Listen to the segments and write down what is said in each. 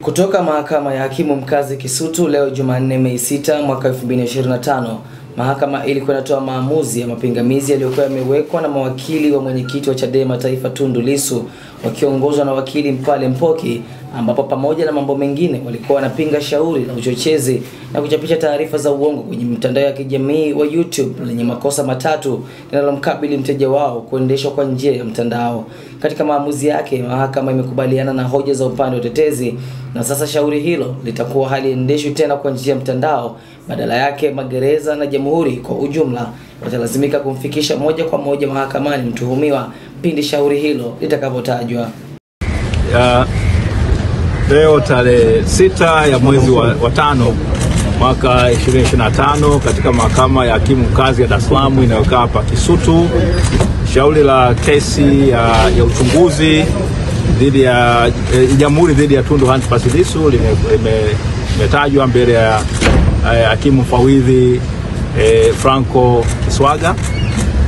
Kutoka mahakama ya hakimu mkazi Kisutu leo Jumanne Mei 6 mwaka 2025, mahakama ilikuwa inatoa maamuzi ya mapingamizi yaliyokuwa yamewekwa na mawakili wa mwenyekiti wa Chadema Taifa Tundu Lissu wakiongozwa na wakili Mpale Mpoki, ambapo pamoja na mambo mengine walikuwa wanapinga shauri la uchochezi na kuchapisha taarifa za uongo kwenye mtandao ya kijamii wa YouTube lenye makosa matatu linalomkabili mteja wao kuendeshwa kwa njia ya mtandao. Katika maamuzi yake, mahakama imekubaliana na hoja za upande wa utetezi, na sasa shauri hilo litakuwa haliendeshwi tena kwa njia ya mtandao. Badala yake, magereza na jamhuri kwa ujumla watalazimika kumfikisha moja kwa moja mahakamani mtuhumiwa pindi shauri hilo litakapotajwa. Leo tarehe 6 ya mwezi wa 5 mwaka 2025 katika mahakama ya hakimu mkazi ya Dar es Salaam inayokaa hapa Kisutu, shauri la kesi ya uchunguzi dhidi ya jamhuri dhidi ya Tundu Antipas Lissu limetajwa mbele ya hakimu mfawidhi Franco Kiswaga,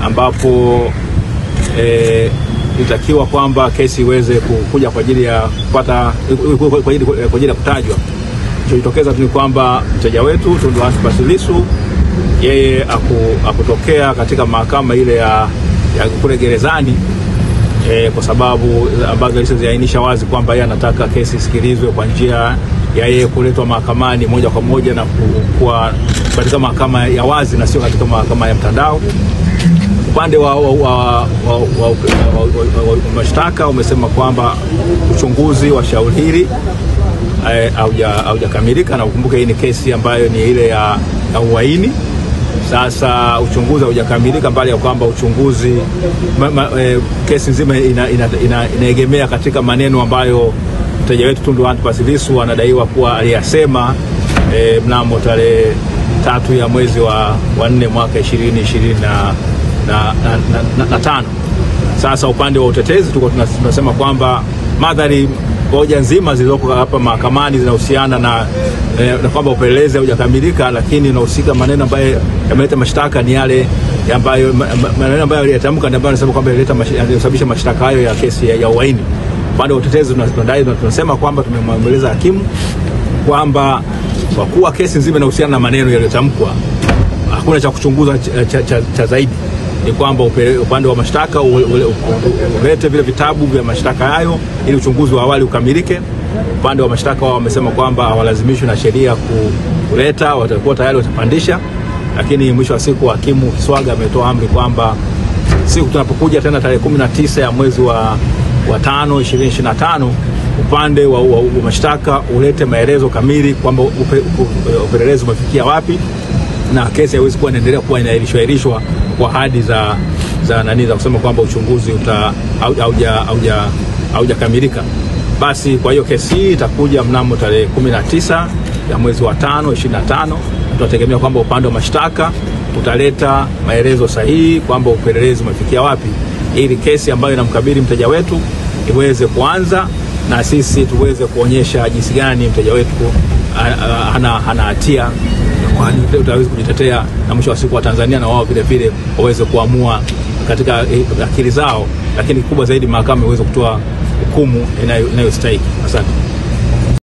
ambapo itakiwa kwamba kesi iweze kuja kwa ajili ya kupata kwa ajili ya kutajwa. Kilichotokeza ni kwamba mteja wetu Tundu Antipas Lissu yeye akutokea katika mahakama ile ya kule gerezani kwa sababu ambazo ziliainisha wazi kwamba yeye anataka kesi isikilizwe kwa njia ya yeye kuletwa mahakamani moja kwa moja na kuwa katika mahakama ya wazi na sio katika mahakama ya mtandao. Upande wa mashtaka umesema kwamba uchunguzi wa shauri hili haujakamilika, na ukumbuke hii ni kesi ambayo ni ile ya uhaini. Sasa uchunguzi haujakamilika, mbali ya kwamba uchunguzi kesi nzima inaegemea katika maneno ambayo mteja wetu Tundu Antipas Lissu anadaiwa kuwa aliyasema mnamo tarehe 3 ya mwezi wa 4 mwaka 2025. Sasa upande wa utetezi tuko tunasema kwamba madhari hoja nzima zilizoko hapa mahakamani zinahusiana na kwamba upelelezi haujakamilika, lakini unahusika maneno ambayo yameleta mashtaka ni yale ambayo maneno ambayo yalitamka ndio ambayo yanasema kwamba yalisababisha mashtaka hayo ya kesi ya uhaini. Upande wa utetezi tunasema kwamba tumemweleza hakimu kwamba kwa kuwa kesi nzima inahusiana na maneno yaliyotamkwa, hakuna cha kuchunguza cha zaidi. Ni kwamba upande wa mashtaka ulete vile vitabu vya mashtaka hayo ili uchunguzi wa awali ukamilike. Upande wa mashtaka wao wamesema kwamba hawalazimishwi na sheria kuleta, watakuwa tayari watapandisha, lakini mwisho wa siku hakimu Kiswaga ametoa amri kwamba siku tunapokuja tena tarehe 19 ya mwezi wa 5 2025, upande wa mashtaka ulete maelezo kamili kwamba upelelezi umefikia wapi, na kesi haiwezi kuwa inaendelea kuwa inaahirishwa kwa ahadi za kusema kwamba uchunguzi haujakamilika. Basi kwa hiyo kesi hii itakuja mnamo tarehe 19 ya mwezi wa 5 2025. Tunategemea kwamba upande wa mashtaka utaleta maelezo sahihi kwamba upelelezi umefikia wapi, ili kesi ambayo inamkabili mteja wetu iweze kuanza na sisi tuweze kuonyesha jinsi gani mteja wetu hana hatia, kwa nini tutaweza kujitetea, na mwisho wa siku wa Tanzania na wao vile vile waweze kuamua katika akili zao, lakini kubwa zaidi mahakama iweze kutoa hukumu inayostahili. Asante.